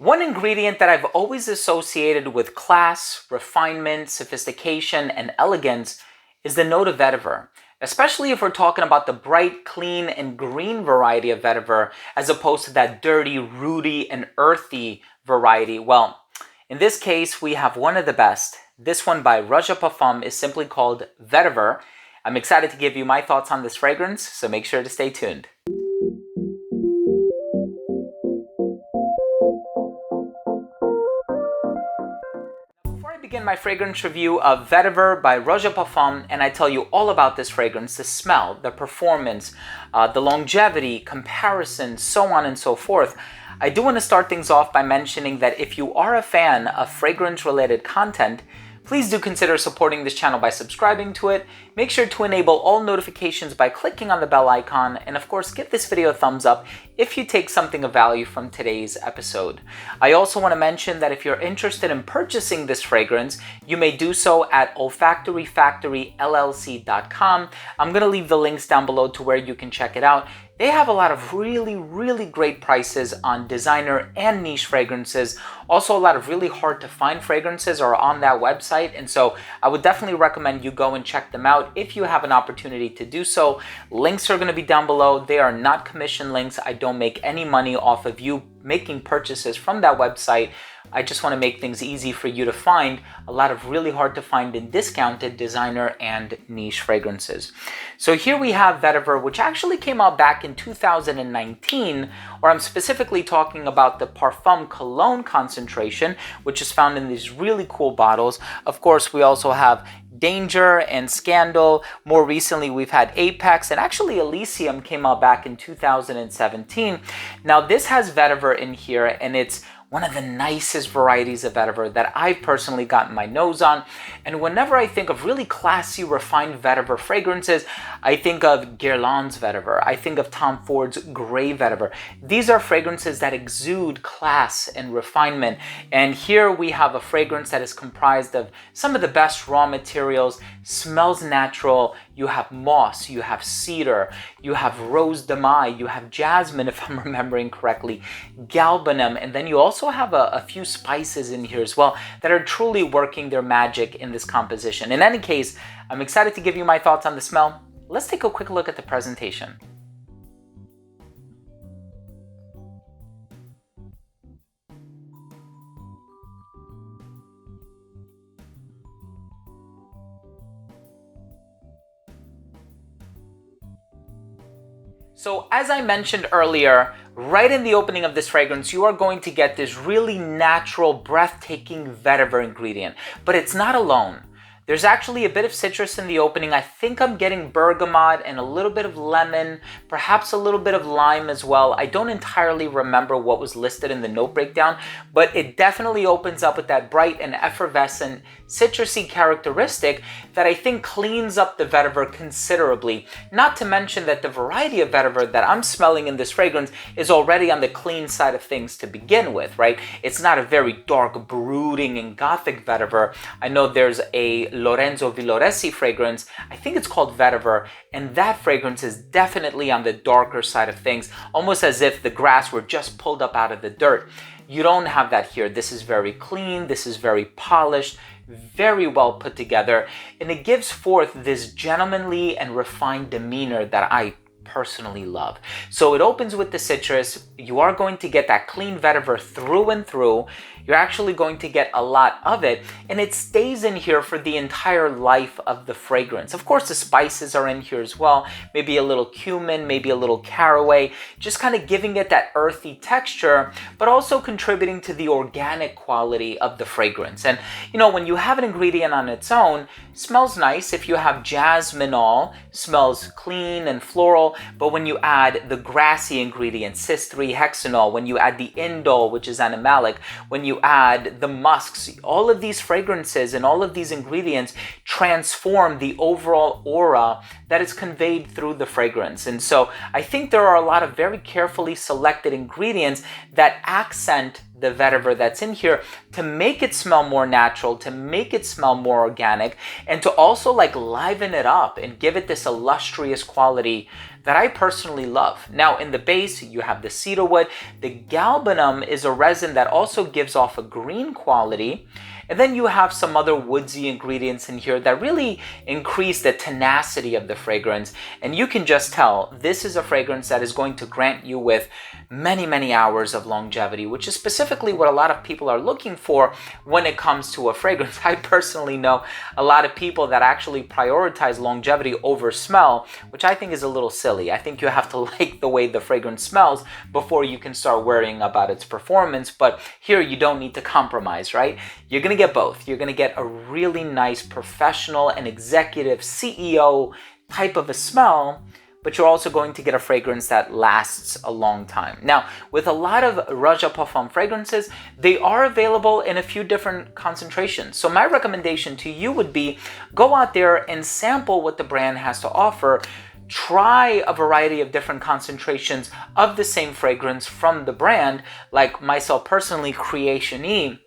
One ingredient that I've always associated with class, refinement, sophistication, and elegance is the note of vetiver, especially if we're talking about the bright, clean, and green variety of vetiver as opposed to that dirty, rooty, and earthy variety. Well, in this case, we have one of the best. This one by Roja Parfum is simply called Vetiver. I'm excited to give you my thoughts on this fragrance, so make sure to stay tuned. Before I begin my fragrance review of Vetiver by Roja Parfum, and I tell you all about this fragrance, the smell, the performance, the longevity, comparison, so on and so forth, I do want to start things off by mentioning that if you are a fan of fragrance-related content, please do consider supporting this channel by subscribing to it. Make sure to enable all notifications by clicking on the bell icon, and of course give this video a thumbs up if you take something of value from today's episode. I also want to mention that if you're interested in purchasing this fragrance, you may do so at olfactoryfactoryllc.com. I'm going to leave the links down below to where you can check it out. They have a lot of really great prices on designer and niche fragrances. Also, a lot of really hard to find fragrances are on that website. And so I would definitely recommend you go and check them out if you have an opportunity to do so. Links are going to be down below. They are not commission links. I don't make any money off of you making purchases from that website. I just want to make things easy for you to find a lot of really hard to find and discounted designer and niche fragrances. So here we have Vetiver, which actually came out back in 2019, or I'm specifically talking about the Parfum Cologne concentration, which is found in these really cool bottles. Of course, we also have Danger and Scandal. More recently, we've had Apex, and actually Elysium came out back in 2017. Now, this has Vetiver in here, and it's one of the nicest varieties of vetiver that I've personally gotten my nose on. And whenever I think of really classy, refined vetiver fragrances, I think of Guerlain's vetiver. I think of Tom Ford's Gray vetiver. These are fragrances that exude class and refinement. And here we have a fragrance that is comprised of some of the best raw materials, smells natural. You have moss, you have cedar, you have rose de mai, you have jasmine, if I'm remembering correctly, galbanum, and then you also have a few spices in here as well that are truly working their magic in this composition. In any case, I'm excited to give you my thoughts on the smell. Let's take a quick look at the presentation. So as I mentioned earlier, right in the opening of this fragrance, you are going to get this really natural, breathtaking vetiver ingredient, but it's not alone. There's actually a bit of citrus in the opening. I think I'm getting bergamot and a little bit of lemon, perhaps a little bit of lime as well. I don't entirely remember what was listed in the note breakdown, but it definitely opens up with that bright and effervescent citrusy characteristic that I think cleans up the vetiver considerably. Not to mention that the variety of vetiver that I'm smelling in this fragrance is already on the clean side of things to begin with, right? It's not a very dark, brooding, and gothic vetiver. I know there's a Lorenzo Villoresi fragrance, I think it's called Vetiver, and that fragrance is definitely on the darker side of things, almost as if the grass were just pulled up out of the dirt. You don't have that here. This is very clean, this is very polished, very well put together, and it gives forth this gentlemanly and refined demeanor that I personally love. So it opens with the citrus. You are going to get that clean vetiver through and through. You're actually going to get a lot of it, and it stays in here for the entire life of the fragrance. Of course, the spices are in here as well. Maybe a little cumin, maybe a little caraway, just kind of giving it that earthy texture, but also contributing to the organic quality of the fragrance. And you know, when you have an ingredient on its own, smells nice. If you have jasminol, smells clean and floral. But when you add the grassy ingredient, cis-3-hexanol, when you add the indole, which is animalic, when you add the musks, all of these fragrances and all of these ingredients transform the overall aura that is conveyed through the fragrance. And so I think there are a lot of very carefully selected ingredients that accent the vetiver that's in here to make it smell more natural, to make it smell more organic, and to also like liven it up and give it this illustrious quality that I personally love. Now in the base, you have the cedarwood. The galbanum is a resin that also gives off a green quality. And then you have some other woodsy ingredients in here that really increase the tenacity of the fragrance. And you can just tell this is a fragrance that is going to grant you with many, many hours of longevity, which is specifically what a lot of people are looking for when it comes to a fragrance. I personally know a lot of people that actually prioritize longevity over smell, which I think is a little silly. I think you have to like the way the fragrance smells before you can start worrying about its performance. But here you don't need to compromise, right? You're going to get both. You're going to get a really nice professional and executive CEO type of a smell, but you're also going to get a fragrance that lasts a long time. Now, with a lot of Roja Parfum fragrances, they are available in a few different concentrations. So my recommendation to you would be go out there and sample what the brand has to offer. Try a variety of different concentrations of the same fragrance from the brand. Like myself personally, Creation E,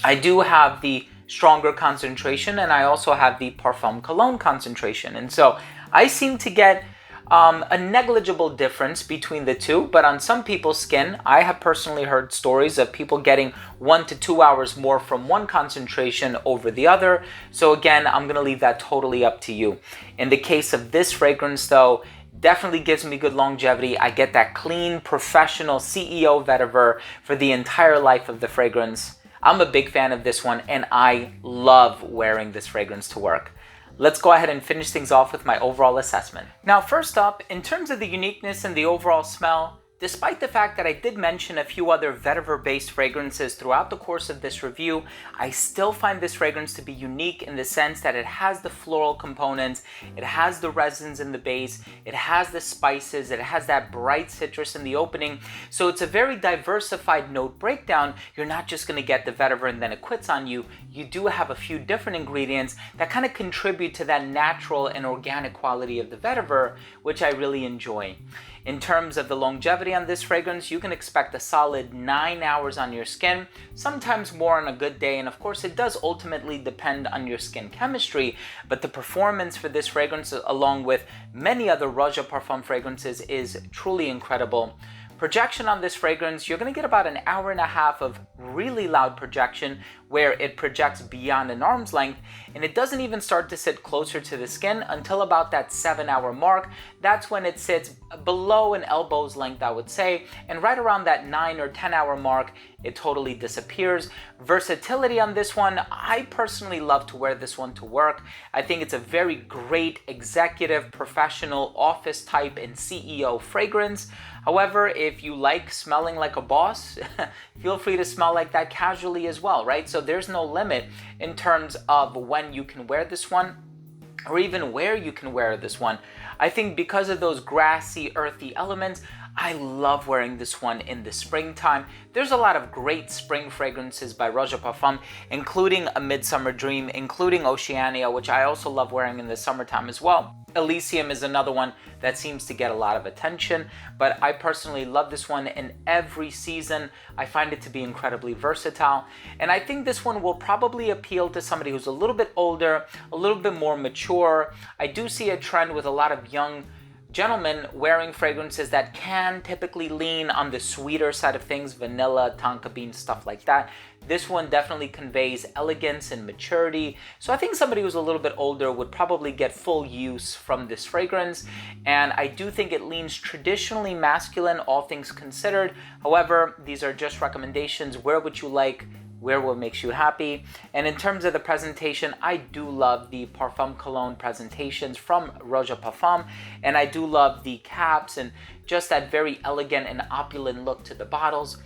I do have the stronger concentration, and I also have the Parfum Cologne concentration. And so I seem to get a negligible difference between the two, but on some people's skin, I have personally heard stories of people getting 1 to 2 hours more from one concentration over the other. So again, I'm gonna leave that totally up to you. In the case of this fragrance though, definitely gives me good longevity. I get that clean, professional CEO vetiver for the entire life of the fragrance. I'm a big fan of this one, and I love wearing this fragrance to work. Let's go ahead and finish things off with my overall assessment. Now, first up, in terms of the uniqueness and the overall smell, despite the fact that I did mention a few other vetiver-based fragrances throughout the course of this review, I still find this fragrance to be unique in the sense that it has the floral components, it has the resins in the base, it has the spices, it has that bright citrus in the opening. So it's a very diversified note breakdown. You're not just gonna get the vetiver and then it quits on you. You do have a few different ingredients that kind of contribute to that natural and organic quality of the vetiver, which I really enjoy. In terms of the longevity on this fragrance, you can expect a solid 9 hours on your skin, sometimes more on a good day, and of course it does ultimately depend on your skin chemistry, but the performance for this fragrance, along with many other Roja Parfum fragrances, is truly incredible. Projection on this fragrance, you're going to get about an hour and a half of really loud projection where it projects beyond an arm's length, and it doesn't even start to sit closer to the skin until about that 7-hour mark. That's when it sits below an elbow's length, I would say, and right around that 9 or 10-hour mark, it totally disappears. Versatility on this one, I personally love to wear this one to work. I think it's a very great executive, professional, office type and CEO fragrance. However, if you like smelling like a boss, feel free to smell like that casually as well, right? So there's no limit in terms of when you can wear this one, or even where you can wear this one. I think because of those grassy, earthy elements, I love wearing this one in the springtime. There's a lot of great spring fragrances by Roja Parfum, including A Midsummer Dream, including Oceania, which I also love wearing in the summertime as well. Elysium is another one that seems to get a lot of attention, but I personally love this one in every season. I find it to be incredibly versatile, and I think this one will probably appeal to somebody who's a little bit older, a little bit more mature. I do see a trend with a lot of young gentlemen wearing fragrances that can typically lean on the sweeter side of things, vanilla, tonka bean, stuff like that. This one definitely conveys elegance and maturity. So I think somebody who's a little bit older would probably get full use from this fragrance. And I do think it leans traditionally masculine, all things considered. However, these are just recommendations. Wear what you like, wear what makes you happy. And in terms of the presentation, I do love the Parfum Cologne presentations from Roja Parfum, and I do love the caps and just that very elegant and opulent look to the bottles.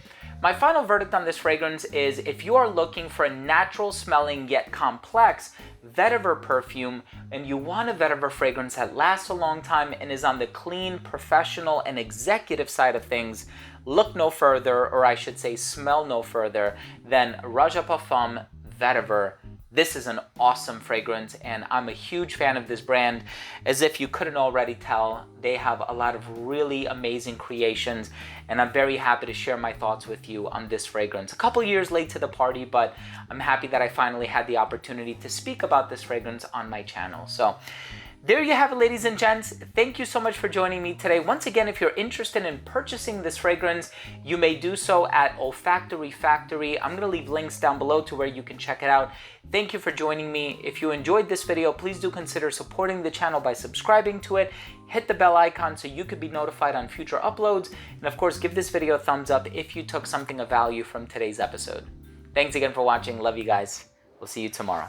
My final verdict on this fragrance is if you are looking for a natural smelling yet complex vetiver perfume, and you want a vetiver fragrance that lasts a long time and is on the clean, professional, and executive side of things, look no further, or I should say smell no further, than Roja Parfum Vetiver. This is an awesome fragrance, and I'm a huge fan of this brand. As if you couldn't already tell, they have a lot of really amazing creations, and I'm very happy to share my thoughts with you on this fragrance. A couple years late to the party, but I'm happy that I finally had the opportunity to speak about this fragrance on my channel. So There you have it, ladies and gents. Thank you so much for joining me today. Once again, if you're interested in purchasing this fragrance, you may do so at Olfactory Factory. I'm going to leave links down below to where you can check it out. Thank you for joining me. If you enjoyed this video, please do consider supporting the channel by subscribing to it. Hit the bell icon so you could be notified on future uploads. And of course, give this video a thumbs up if you took something of value from today's episode. Thanks again for watching. Love you guys. We'll see you tomorrow.